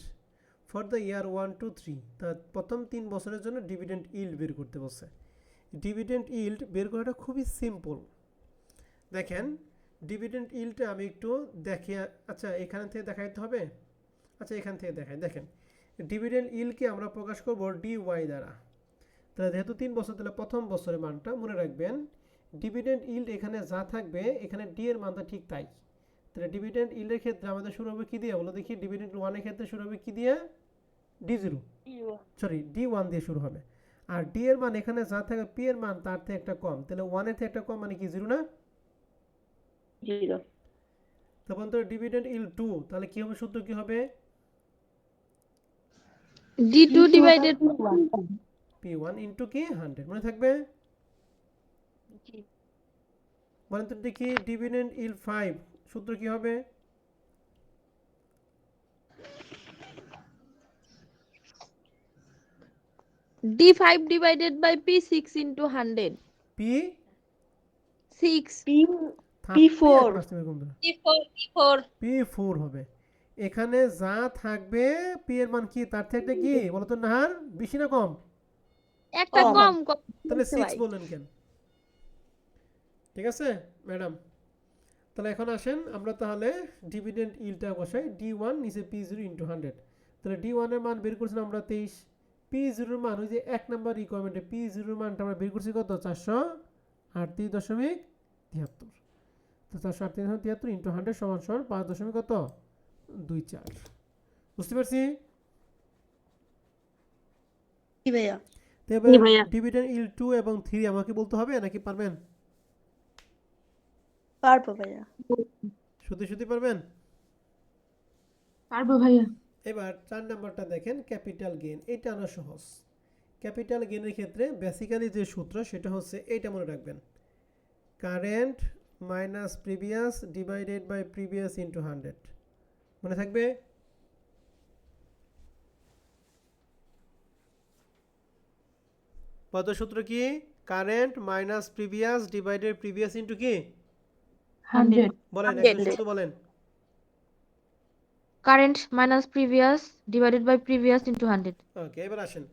for the year 1 to 3, তা প্রথম 3 বছরের জন্য ডিভিডেন্ড ইল্ড বের করতে বলছে। ডিভিডেন্ড ইল্ড বের করাটা খুবই সিম্পল। দেখেন ডিভিডেন্ড ইল্ডটা আমি একটু দেখি, আচ্ছা এখান থেকে দেখাইতে হবে, আচ্ছা এখান থেকে দেখাই। দেখেন ডিভিডেন্ড ইল্ডকে আমরা প্রকাশ করব DY দ্বারা। তাহলে যেহেতু 3 বছর, তাহলে প্রথম বছরের মানটা মনে রাখবেন। ডিভিডেন্ড ইল্ড এখানে যা থাকবে এখানে ডি এর মানটা ঠিক তাই। তাহলে ডিভিডেন্ড ইল্ডের ক্ষেত্রে আমাদের শুরু হবে কি দিয়ে বলো দেখি? ডিভিডেন্ড 1 এর ক্ষেত্রে শুরু হবে কি দিয়ে? D0, সরি D1 দিয়ে শুরু হবে। আর ডি এর মান এখানে যা থাকবে পি এর মান তার থেকে একটা কম, তাহলে 1 এর থেকে একটা কম মানে কি 0 না? 0। তখন তো ডিভিডেন্ড ইল্ড 2, তাহলে কি হবে? সূত্র কি হবে? D2 ডিভাইডেড P1 ইন্টু কি 100, মনে থাকবে? জি। বলেন তো দেখি ডিভিডেন্ড ইল্ড 5 সূত্র কি হবে? D5 divided by P6 into 100। P 6 P4 P4 P4 হবে। এখানে যা থাকবে পি এর মান কি তার থেকে কি বলো তো নাহার, বেশি না কম? একটা কম। কম তাহলে বলছে 6 ভাই। বললেন কেন? ঠিক আছে ম্যাডাম? তাহলে এখন আসেন আমরা তাহলে ডিভিডেন্ড ইল্ডটা বসাই, D1 নিচে P0 ইন্টু 100। তাহলে D1 এর মান বের করছিলাম আমরা 23, P0 এর মান ওই যে 1 নাম্বার রিকোয়ারমেন্টে P0 এর মানটা আমরা বের করছি কত? 438.73। তো 438.73 ইন্টু 100 সমান সমান 5 দশমিক কত 24। বুঝতে পারছি? জি ভাইয়া। তো এবার জি ভাইয়া। ডিভিডেন্ড ইল্ড 2 এবং 3 আমাকে বলতে হবে নাকি পারবেন? পারবো ভাইয়া। সত্যি সত্যি পারবেন? পারবো ভাইয়া। এবার 4 নাম্বারটা দেখেন ক্যাপিটাল গেইন, এটা আনা সহজ। ক্যাপিটাল গেইনের ক্ষেত্রে বেসিক্যালি যে সূত্র সেটা হচ্ছে এইটা মনে রাখবেন, current minus previous divided by previous into 100। মনে থাকবে? কত সূত্র কি? Current minus previous divided previous into কি? 100 বলেন 100 একটা সূত্র বলেন। Current minus previous divided by previous into 100। Okay, এবার আসেন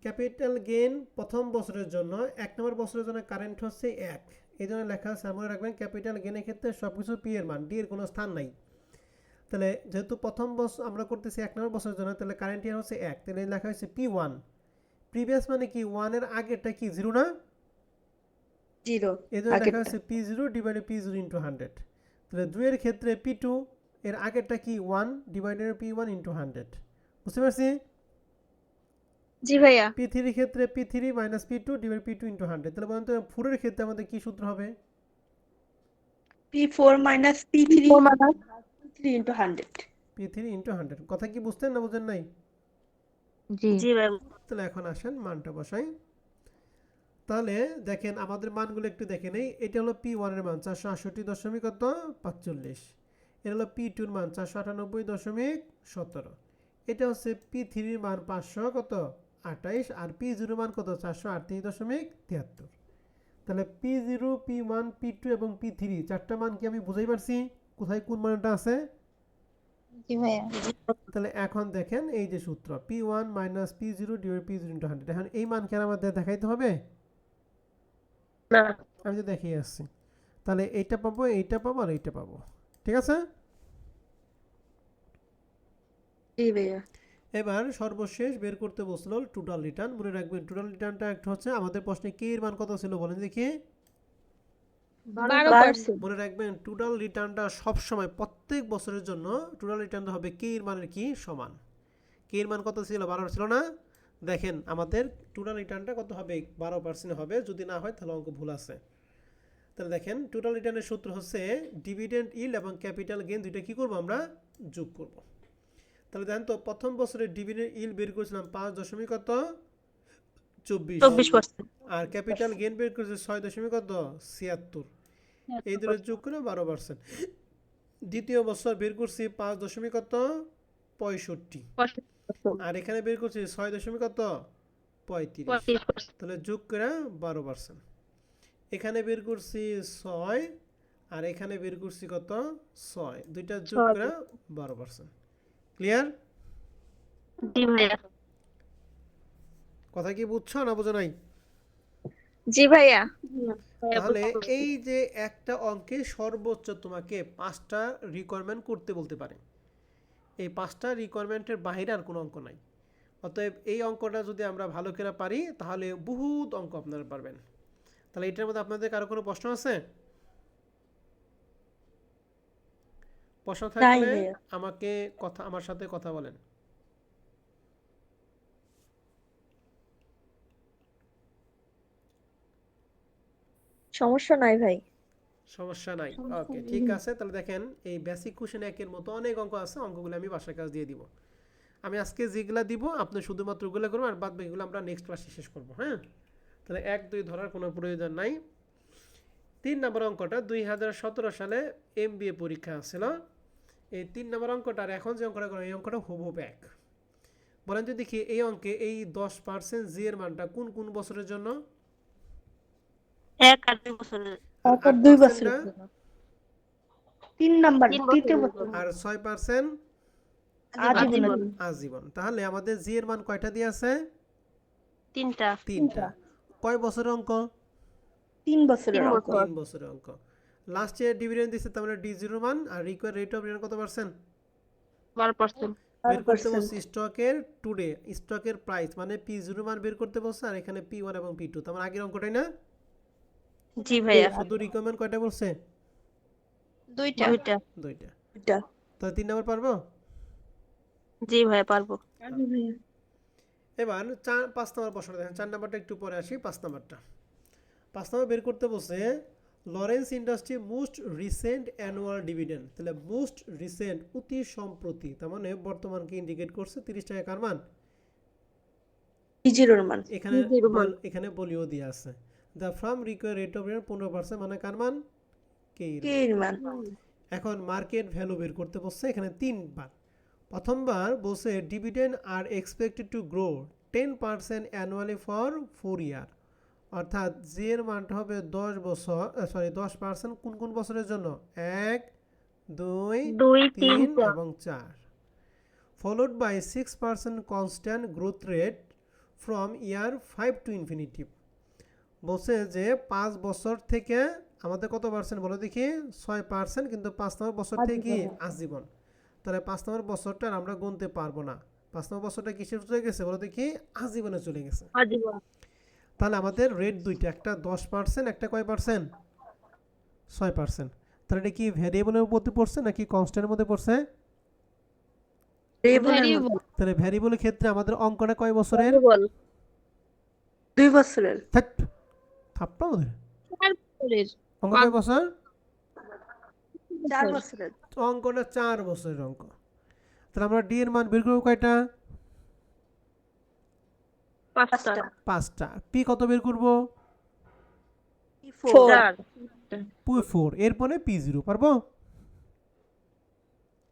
ক্যাপিটাল গেইন প্রথম বছরের জন্য 1 নম্বর বছরের জন্য কারেন্ট হচ্ছে 1, এই জন্য লেখা আছে। মনে রাখবেন ক্যাপিটাল গেইনের ক্ষেত্রে সব কিছু পি এর মান, ডি এর কোনো স্থান নাই। তাহলে যেহেতু প্রথম বছর আমরা করতেছি 1 নম্বর বছরের জন্য, তাহলে কারেন্ট ইয়ার হচ্ছে 1, তাহলে লেখা হয়েছে P1। প্রিভিয়াস মানে কি 1 এর আগেরটা কি 0 না, 0 এই জন্য লেখা আগেরটা হচ্ছে P0 ডিভাইডেড P0 ইন্টু 100। তাহলে 2 এর ক্ষেত্রে P2 এর আগেরটা কি 1 ডিভাইডেড P1 ইন্টু 100। বুঝতে পারছি? জি ভাইয়া। P3 এর ক্ষেত্রে P3 minus P2 divide P2 into 100। তাহলে বলুন তো 4 এর ক্ষেত্রে আমাদের কি সূত্র হবে? P4 minus P3 3 into 100 P3 into 100। কথা কি বুঝতেন না বুঝেন নাই? জি জি ভাই। তাহলে এখন আসেন মানটা বসাই। তাহলে দেখেন আমাদের মানগুলো একটু দেখে নেই। এটা হলো P1 এর মান 468.45, এটা হলো P2 এর মান 498.17, এটা হচ্ছে P3 এর মান 528 আর P0 এর মান কত 438.73। তাহলে P0, P1, P2 এবং P3 চারটা মান কি আমি বুঝাই পারছি কোথায় কোন মানটা আছে? জি ভাইয়া। তাহলে এখন দেখেন এই যে সূত্র P1 minus P0 divide P0 into 100, এখন এই মান কি আমাদের দেখাইতে হবে? না। আমি তো দেখিয়ে আসছি। তাহলে এইটা পাবো, এইটা পাবো আর এইটা পাবো, ঠিক আছে? জি ভাইয়া। এবার সর্বশেষ বের করতে বসল টোটাল রিটার্ন। মনে রাখবেন টোটাল রিটার্নটা একটা হচ্ছে আমাদের প্রশ্নে কে এর মান কত ছিল বলেন দেখি। 12%। মনে রাখবেন টোটাল রিটার্নটা সবসময় প্রত্যেক বছরের জন্য টোটাল রিটার্নটা হবে কে এর মানের কি সমান। কে এর মান কত ছিল? 12 ছিল না? দেখেন আমাদের টোটাল রিটার্নটা কত হবে? 12% হবে। যদি না হয় তাহলে অঙ্ক ভুল আছে। তাহলে দেখেন টোটাল রিটার্নের সূত্র হচ্ছে ডিভিডেন্ড ইল্ড এবং ক্যাপিটাল গেইন দুইটা কি করব আমরা যোগ করব। তাহলে দেখেন তো প্রথম বছরের ডিভিডেন্ড ইল্ড বের করেছিলাম 5.24 আর ক্যাপিটাল গেইন বের করেছে 6.76। এই দুটো যোগ করে 12%। দ্বিতীয় বছর বের করছি 5.65 আর এখানে বের করছি 6.35। তাহলে যোগ করে 12%। এখানে বের করছি 6 আর এখানে বের করছি কত 6, দুইটা যোগ করে 12%। ক্লিয়ার? জি ভাইয়া। কথা কি বুঝছো না বুঝো নাই? জি ভাইয়া। তাহলে এই যে একটা অঙ্কে সর্বোচ্চ তোমাকে 5টা রিকোয়ারমেন্ট করতে বলতে পারে, এই 5টা রিকোয়ারমেন্টের বাইরে আর কোনো অঙ্ক নাই। অতএব এই অঙ্কটা যদি আমরা ভালো করে পারি তাহলে বহুত অঙ্ক আপনারা পারবেন। তাহলে এটার মধ্যে আপনাদের কারো কোনো প্রশ্ন আছে? প্রশ্ন থাকলে আমাকে আমার সাথে কথা বলেন। সমস্যা নাই ভাই। সমস্যা নাই, ওকে ঠিক আছে। তাহলে দেখেন এই বেসিক কোশ্চেন একের মতো অনেক অঙ্ক আছে, অঙ্কগুলো আমি বাসায় কাজ দিয়ে দিব। আমি আজকে যেগুলো দিব আপনি শুধুমাত্র ওগুলো করবেন আর বাদ বাকিগুলো আমরা নেক্সট ক্লাসে শেষ করব। হ্যাঁ, তাহলে 1, 2 ধরার কোনো প্রয়োজন নাই। 3 নম্বর অঙ্কটা 2017 সালে MBA পরীক্ষা ছিল। এই 3 নম্বর অঙ্কটা আর এখন যে অঙ্কটা করা এই অঙ্কটা হুবহু এক। বলেন তো দেখি এই অঙ্কে এই 10% জি এর মানটা কোন কোন বছরের জন্য? 1 আর 2 বছরের। আর 2 8% বছরের জন্য 3 নাম্বার 3 তৃতীয় বছরের বছর জন্য। আর 6% আজীবন। আজীবন। তাহলে আমাদের জি এর মান কয়টা দিয়ে আছে? 3টা। 3টা। কয় বছরের অঙ্ক? 3 বছরের 3 অঙ্ক। বছর। 3 বছরের অঙ্ক। লাস্ট ইয়ার ডিভিডেন্ড দিছে তার মানে D0 মান আর রিকোয়ার্ড রেট অফ রিটার্ন কত পার্সেন্ট? 12%। বের করতে বলছি স্টকের টুডে, স্টকের প্রাইস মানে P0 মান বের করতে বলছে আর এখানে P1 এবং P2। তার মানে আগের অঙ্কটাই না? জি ভাইয়া। শুধু রিকোয়ারমেন্ট কয়টা বলছে? 2টা। 2টা। 2টা। এটা তাহলে 3 নাম্বার পারবো? জি ভাইয়া পারবো। এবার 5 নাম্বার প্রশ্নটা দেখেন। 4 নাম্বারটা একটু পরে আসি, 5 নাম্বারটা। 5 নাম্বার বের করতে বলছে Lawrence industry most recent annual dividend. তাহলে মোস্ট রিসেন্ট অতি সম্প্রতি, তার মানে বর্তমানকে ইন্ডিকেট করছে। 30 টাকা কার মান? জিরোর মান। এখানে বলিও দিয়ে আছে। The farm require rate of return 15%, মানে কার মান? কে এর কে এর মান। এখন মার্কেট ভ্যালু বের করতে বলছে এখানে 3 বার। প্রথমবার বলছে dividend are expected to grow 10% annually for 4 year, অর্থাৎ জি এর মানটা হবে 10% কোন কোন বছরের জন্য? 1, 2, 3 এবং 4, followed by 6% constant growth rate from year 5 to infinitive. বলছে যে 5 বছর থেকে আমাদের কত পার্সেন্ট বলো দেখি, 6%, কিন্তু 5 নম্বর বছর থেকে কি আজীবন। তাহলে 5 নম্বর বছরটা আমরা গুনতে পারবো না। 5 নম্বর বছরটা কিসে চলে গেছে বলো দেখি, আজীবনে চলে গেছে। আজীবন। তাহলে আমাদের রেট দুইটা, একটা 10%, একটা কয় পার্সেন্ট, 6%। তাহলে এটা কি ভ্যারিয়েবলের মধ্যে পড়ছে নাকি কনস্ট্যান্টের মধ্যে পড়ছে? ভ্যারিয়েবল তাহলে ভ্যারিয়েবলের ক্ষেত্রে আমাদের অঙ্কটা কয় বছরের? আজীবন। 2 বছরের। থাক, থাপ্পা ওদের 4 বছরের অঙ্ক কয় বছর? 4 বছরের। অঙ্কটা 4 বছরের অঙ্ক। তাহলে আমরা ডি এর মান বের করবো কয়টা? 5টা। 5টা। পি কত বের করবো? 4 4। 4। এরপরে পি 0 পারবো?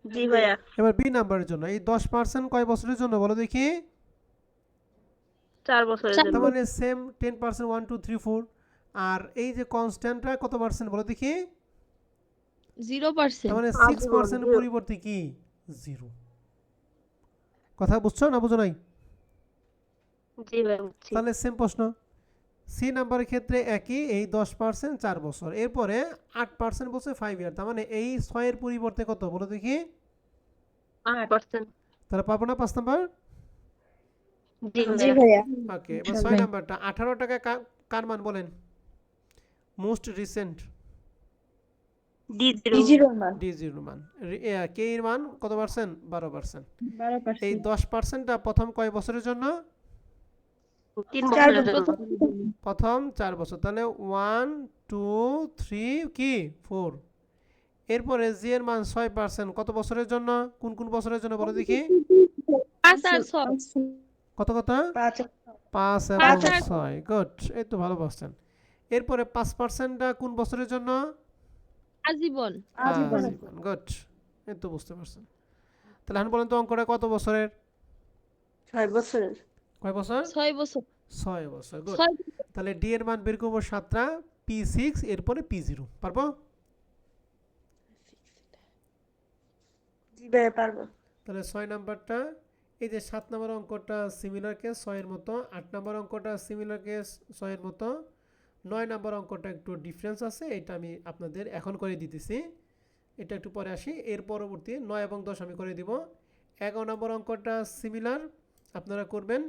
জি ভাইয়া। এবার বি নাম্বারের জন্য এই 10% কয় বছরের জন্য বলো দেখি? 4 বছরের চার জন্য। তার মানে সেম 10%, 1 2 3 4। আর এই যে কনস্ট্যান্টটা কত পার্সেন্ট বলো দেখি? 0%। তার মানে আজীবন, 6% zero। পরিবর্তে কি 0। কথা বুঝছো না বুঝো নাই? জি ভাই বুঝছি। তাহলে সেম প্রশ্ন। সি নাম্বারের ক্ষেত্রে একই, এই 10% 4 বছর, এরপরে 8% বলছে 5 ইয়ার। তার মানে এই 6 এর পরিবর্তে কত বলো দেখি? 8%। তাহলে পাবো না 5 নাম্বার? জি ভাইয়া। ওকে, এবার 6 নাম্বারটা 18 টাকা কার মান বলেন? Most recent D0। D0 মান D0 মান। কে এর মান কত পার্সেন্ট? 12%। এই 12%। 10%টা প্রথম কয় বছরের জন্য? 3 4 বছরের জন্য। প্রথম 4 বছর। তাহলে 1 2 3 কি 4। এরপরে জি এর মান 6% কত বছরের জন্য? কোন কোন বছরের জন্য বলো দেখি? 5 আর 6 কত কত? 5 5 এবং 5 আর 6। গুড, এই তো ভালো বলছেন। এরপরে 5%টা কোন বছরের জন্য? আজীবন। আজীবন। গুড, এই তো বুঝতে পারছেন। তাহলে এখন বলেন তো অঙ্কটা কত বছরের? 6 বছরের। কয় বছর? 6 বছর। 6 বছর। গুড। 6 তাহলে ডি এর মান বের করবো 7টা, পি 6, এরপরে পি 0 পারবো? জি ভাইয়া পারবো। তাহলে 6 নাম্বারটা, এই যে 7 নম্বর অঙ্কটা সিমিলার কেস 6 এর মতো, 8 নম্বর অঙ্কটা সিমিলার কেস 6 এর মতো, 9 নম্বর অঙ্কটা একটু ডিফারেন্স আছে, এটা আমি আপনাদের এখন করে দিতেছি, এটা একটু পরে আসি। এর পরবর্তী 9 এবং 10 আমি করে দিব। 11 নম্বর অঙ্কটা সিমিলার, আপনারা করবেন।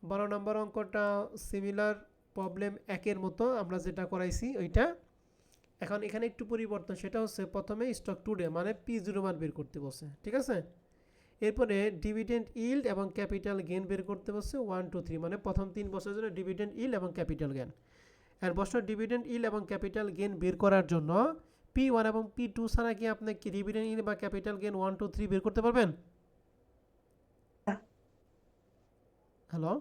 12 নম্বর অঙ্কটা সিমিলার, প্রবলেম 1 এর মতো আমরা যেটা করাইছি ওইটা। এখন এখানে একটু পরিবর্তন, সেটা হচ্ছে প্রথমে স্টক টুডে মানে P0 মান বের করতে বসে, ঠিক আছে? এরপরে ডিভিডেন্ড ইল্ড এবং ক্যাপিটাল গেইন বের করতে বসে 1 2 3, মানে প্রথম 3 বছরের জন্য ডিভিডেন্ড ইল্ড এবং ক্যাপিটাল গেইন। আর বছর ডিভিডেন্ড ইল্ড এবং ক্যাপিটাল গেইন বের করার জন্য P1 এবং P2 ছাড়া কি আপনি কি ডিভিডেন্ড ইল্ড বা ক্যাপিটাল গেইন 1 2 3 বের করতে পারবেন? হ্যালো,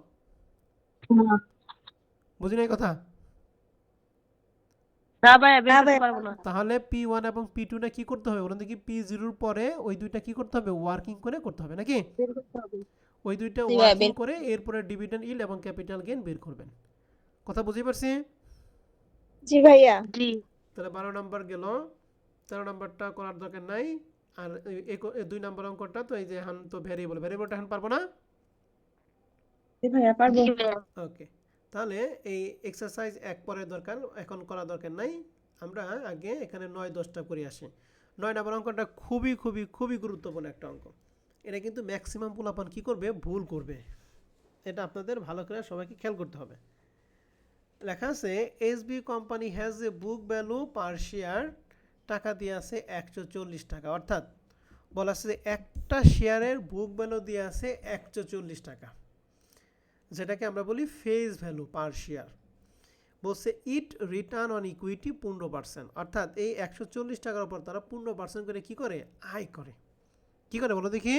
বুঝি নাই কথা? না ভাইয়া বের করতে পারবো না। তাহলে P1 এবং P2 না কি করতে হবে বলুন দেখি? P0 এর পরে ওই দুইটা কি করতে হবে? ওয়ার্কিং করে করতে হবে নাকি? বের করতে হবে। ওই দুইটা জি ভাই, ওয়ার্কিং বের- করে এরপরে ডিভিডেন্ড ইল্ড এবং ক্যাপিটাল গেইন বের করবেন। কথা বুঝতে পারছি? জি ভাইয়া। জি। তাহলে 12 নাম্বার গেল, 13 নাম্বারটা করার দরকার নাই। আর 2 নাম্বার অঙ্কটা তো এই যে এখন তো ভ্যারিয়েবলটা এখন পারবো না। জি ভাইয়া পারবো। জি ভাইয়া। ওকে, তাহলে এই এক্সারসাইজ 1 পরে দরকার, এখন করা দরকার নাই। আমরা আগে এখানে 9 10টা করে আসি। 9 নাম্বার অঙ্কটা খুবই খুবই খুবই গুরুত্বপূর্ণ একটা অঙ্ক। এটা কিন্তু ম্যাক্সিমাম পোলাপান কি করবে? ভুল করবে। এটা আপনাদের ভালো করে সবাইকে খেয়াল করতে হবে। লেখা আছে SB company has a book value per share, টাকা দিয়ে আছে 140 টাকা, অর্থাৎ বলা আছে যে একটা শেয়ারের বুক ভ্যালু দিয়ে আছে 140 টাকা, যেটাকে আমরা বলি ফেস ভ্যালু পার শেয়ার। বলছে ইট রিটার্ন অন ইকুইটি 15%, অর্থাৎ এই 140 টাকার উপর তারা 15% করে কি করে? আয় করে। কি করে বলো দেখি?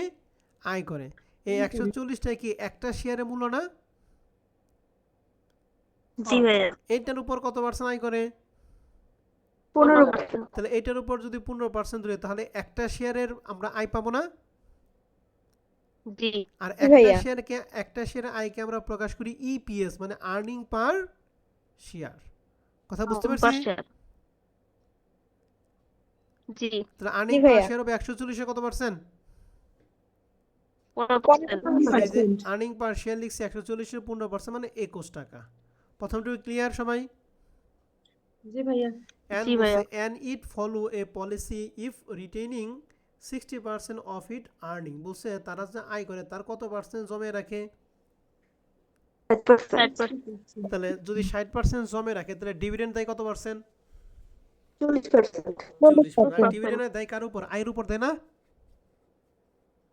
আয় করে। এই 140 টাকা কি একটা শেয়ারের মূল্য না? জি ভাইয়া। এইটার উপর কত পার্সেন্ট আয় করে? 15%। তাহলে এইটার উপর যদি 15% ধরে, তাহলে একটা শেয়ারের আমরা আয় পাবো না? জি। আর জি ভাইয়া। একটা শেয়ারের আয়কে আমরা প্রকাশ করি ইপিএস, মানে আর্নিং পার শেয়ার। কথা বুঝতে পারছি? 5%। জি। তাহলে আর্নিং জি পার ভাইয়া। শেয়ার হবে 140 এ কত পার্সেন্ট? 15%। তাহলে এই যে আর্নিং পার শেয়ার লিখছি 140 এর 15% মানে 21 টাকা। প্রথমটুকু ক্লিয়ার সবাই? জি ভাইয়া। and জি ভাইয়া। বলছে and it follow a policy if retaining 60% of it earning, বলছে তারা যে আয় করে তার কত পার্সেন্ট জমে রাখে? 60%। তাহলে যদি 60% জমে রাখে তাহলে ডিভিডেন্ড দেয় কত পার্সেন্ট? 40%। 40%। আর ডিভিডেন্ড দেয় কার উপর? আয়ের উপর দেয় না?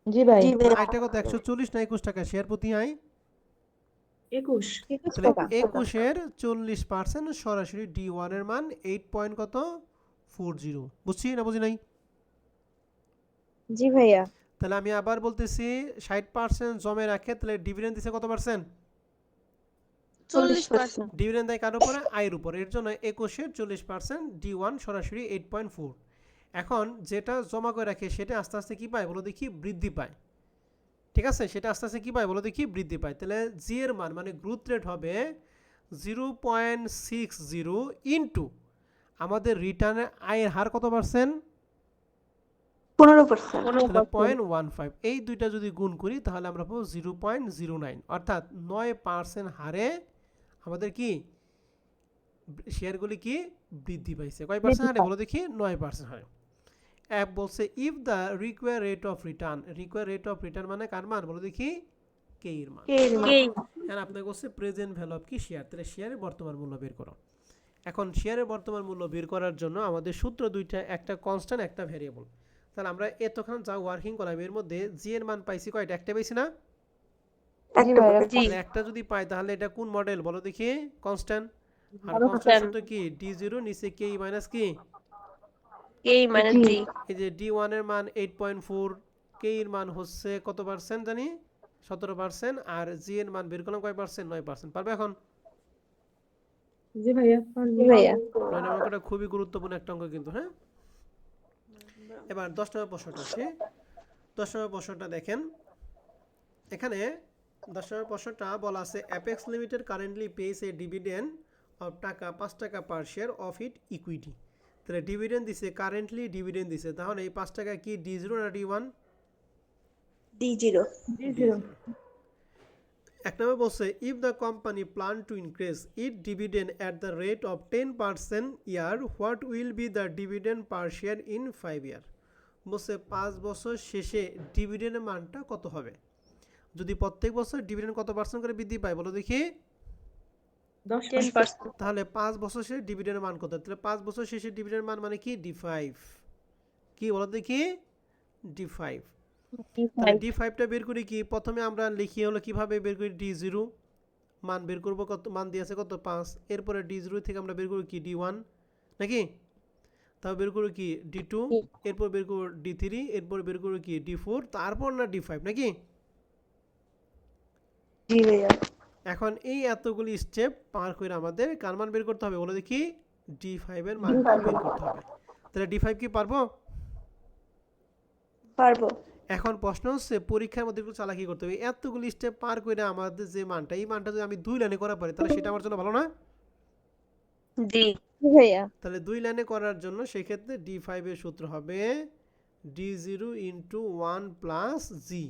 জি ভাই। আয়টা কত? 140 না 21 টাকা শেয়ার প্রতি আয়? 21 তাহলে 21 এর 40% সরাসরি D1 এর মান 8.40 বুঝছি না বুঝি নাই? জি ভাইয়া। তাহলে আমি আবার বলতেছি 60% জমে রাখে তাহলে ডিভিডেন্ড দিছে কত পার্সেন্ট? 40%। ডিভিডেন্ড দেয় কার উপরে? আয়ের উপর। এর জন্য 21-এর 40% D1 সরাসরি 8.4। এখন যেটা জমা করে রাখে সেটা আস্তে আস্তে কি পায় বলো দেখি? বৃদ্ধি পায়। ঠিক আছে, সেটা আস্তে আস্তে কি পায় বলো দেখি? বৃদ্ধি পায়। তাহলে জি এর মান মানে গ্রোথ রেট হবে 0.60 ইনটু আমাদের রিটার্নের আয়ের হার কত পার্সেন্ট? 15%। তাহলে 0.15। এই দুইটা যদি গুণ করি তাহলে আমরা পাবো 0.09, অর্থাৎ 9% হারে আমাদের কি শেয়ারগুলি কি বৃদ্ধি পাইছে। কয় পার্সেন্ট হারে বলো দেখি? 9% হারে। এক বলছে if the require rate of return, require rate of return মানে কার মান বলো দেখি? কে এর মান। এখন আপনাকে বলছে প্রেজেন্ট ভ্যালু অফ কি? শেয়ার। তাহলে শেয়ারের বর্তমান মূল্য বের করো। এখন শেয়ারের বর্তমান মূল্য বের করার জন্য আমাদের সূত্র দুইটা, একটা কনস্ট্যান্ট একটা ভ্যারিয়েবল। তাহলে আমরা এতক্ষণ যা ওয়ার্কিং করলাম এর মধ্যে জি এর মান পাইছি কয়টা? একটা পাইছি না? তাহলে একটা যদি পাই তাহলে এটা কোন মডেল বলো দেখি? কনস্ট্যান্ট। আর কনস্ট্যান্ট সূত্র কি? D0 নিচে কে মাইনাস কি? এই মানে জি। এই যে D1 এর মান 8.4, কে এর মান হচ্ছে কত পার্সেন্ট জানি? 17%। আর জি এর মান বের করলাম কয় পার্সেন্ট? 9%। পারবে এখন? জি ভাইয়া। জি ভাইয়া। 9 নম্বর অঙ্কটা খুবই গুরুত্বপূর্ণ একটা অঙ্ক কিন্তু, হ্যাঁ। এবার 10 নম্বর প্রশ্নটা আসে। 10 নম্বর প্রশ্নটা দেখেন, এখানে 10 নম্বর প্রশ্নটা বলা আছে apex limited currently page A dividend of টাকা 5 টাকা পার শেয়ার অফ ইট ইকুইটি। তাহলে ডিভিডেন্ড দিছে, কারেন্টলি ডিভিডেন্ড দিছে, তাহলে এই 5 টাকা কি D0 না D1? D0। এক নম্বর বলছে if the company plan to increase it dividend at the rate of 10% year, what will be the dividend per share in 5 ইয়ার। বলছে 5 বছর শেষে ডিভিডেন্ডের মানটা কত হবে? যদি প্রত্যেক বছর ডিভিডেন্ড কত পার্সেন্ট করে বৃদ্ধি পায় বলো দেখি? 10%। তাহলে 5 বছর শেষে ডিভিডেন্ডের মান কত? তাহলে 5 বছর শেষে ডিভিডেন্ডের মান মানে কি? D5। কি বলো দেখি? D5। তাহলে D5টা বের করি কি? প্রথমে আমরা লিখি হলো কিভাবে বের করি? D0 মান বের করব, কত মান দিয়েছে? কত? 5। এরপরে D0 থেকে আমরা বের করি কি? D1 নাকি? তাও বের করি কি? D2, এরপর বের করব D3, এরপর বের করব কি? D4, তারপর না D5 নাকি? জি ভাইয়া। এখন এই এতগুলি স্টেপ পার করে আমাদের কার মান বের করতে হবে বলো দেখি? D5 এর মান বের করতে হবে। তাহলে D5 কি পারবো? পারবো। এখন প্রশ্ন হচ্ছে পরীক্ষার মধ্যে একটু চালাকি করতে হবে। এতগুলি স্টেপ পার করে আমাদের যে মানটা, এই মানটা যদি আমি 2 লাইনে করা পারি তাহলে সেটা আমার জন্য ভালো না? জি। জি ভাইয়া। তাহলে 2 লাইনে করার জন্য সেক্ষেত্রে D5 এর সূত্র হবে D0 ইন্টু 1 প্লাস জি।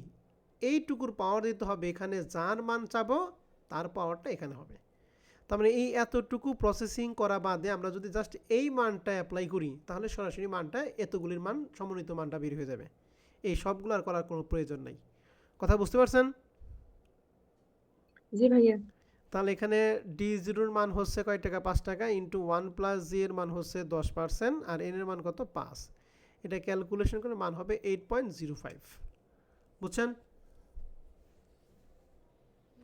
এইটুকুর পাওয়ার দিতে হবে এখানে, যার মান চাবো তার পাওয়ারটা এখানে হবে। তার মানে এই এতটুকু প্রসেসিং করা বাদে আমরা যদি জাস্ট এই মানটা অ্যাপ্লাই করি তাহলে সরাসরি মানটা এতগুলির মান সমন্বিত মানটা বের হয়ে যাবে। এই সবগুলো আর করার কোনো প্রয়োজন নাই। কথা বুঝতে পারছেন? জি ভাইয়া। তাহলে এখানে D0 এর মান হচ্ছে কয় টাকা? 5 টাকা ইন্টু 1 প্লাস জি এর মান হচ্ছে 10% আর এন এর মান কত? 5। এটা ক্যালকুলেশন করে মান হবে 8.05। বুঝছেন?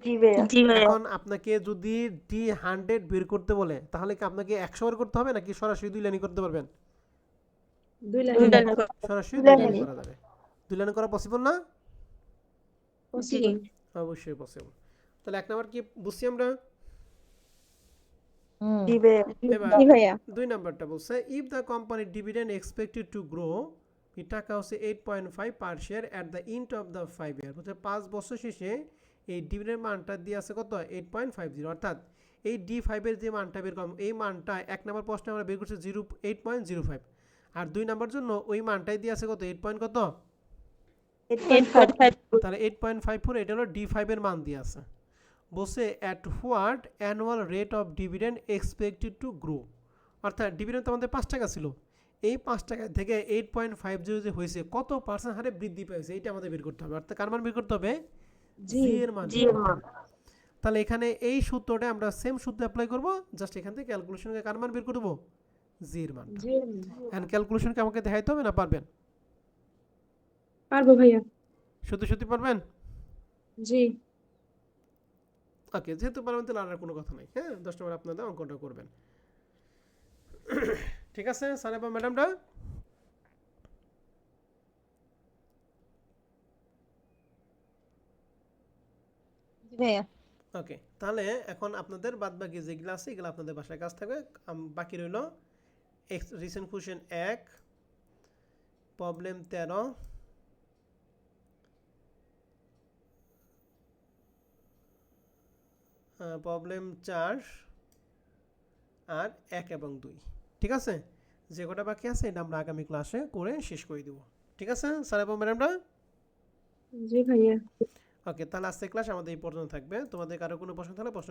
জি ভাইয়া। জি ভাইয়া। এখন আপনাকে যদি D100 বের করতে বলে তাহলে কি আপনাকে 100 বার করতে হবে নাকি সরাসরি 2 লাইনে করতে পারবেন? 2 লাইন। সরাসরি 2 দুই লাইনে লাইনে। করা যাবে। 2 লাইনে করা পসিবল না? জি। অবশ্যই পসিবল। তাহলে এক নাম্বার কি বুঝছি আমরা? জি ভাইয়া। এবার জি ভাইয়া। 2 নাম্বারটা বলছে if the company dividend expected to grow, এই টাকা হচ্ছে 8.5 পার share at the end of the 5 ইয়ার। বলছে 5 বছর শেষে এই ডিভিডেন্ড মানটা দিয়ে আছে কত? 8.50, অর্থাৎ এই D5 এর যে মানটা বের করলাম এই মানটা এক নাম্বার প্রশ্নে আমরা বের করছি 8.05, আর 2 নাম্বার জন্য ওই মানটাই দিয়ে আছে কত? 8 পয়েন্ট কত? 8.5 তাহলে 8.54 এটা হলো D5 এর মান দিয়ে আছে। বলছে at what annual rate of dividend expected to grow, অর্থাৎ ডিভিডেন্ড তো আমাদের 5 টাকা ছিল, এই 5 টাকা থেকে 8.50 যে হয়েছে কত পার্সেন্ট হারে বৃদ্ধি পেয়েছে এটা আমাদের বের করতে হবে, অর্থাৎ কার মান বের করতে হবে, জি এর মান। জি এর মান। তাহলে এখানে এই সূত্রটা আমরা সেম সূত্র অ্যাপ্লাই করব, জাস্ট এখান থেকে ক্যালকুলেশনে কার মান বের করব, জি এর মান। এন্ড ক্যালকুলেশনকে আমাকে দেখাইতে হবে না, পারবেন? পারবো ভাইয়া। সত্যি পারবেন? জি। ওকে, যেহেতু পারবেন তাহলে আর কোনো কথা নাই। হ্যাঁ, 10 নম্বর আপনাদের অঙ্কটা করবেন। ঠিক আছে স্যার এবং ম্যাডামরা? ভাইয়া ওকে, তাহলে এখন আপনাদের বাদ বাকি যেগুলো আছে এগুলো আপনাদের বাসায় কাজ থাকবে। বাকি রইল রিসেন্ট কোশ্চেন 1, প্রবলেম 13, প্রবলেম 4 আর 1 এবং 2। ঠিক আছে, যে কটা বাকি আছে এটা আমরা আগামী ক্লাসে করে শেষ করে দিব। ঠিক আছে স্যার এবং ম্যাডামরা? জি ভাইয়া। ওকে, তাহলে আজকের ক্লাস আমাদের এই পর্যন্ত থাকবে। তোমাদের কারো কোনো প্রশ্ন থাকলে প্রশ্ন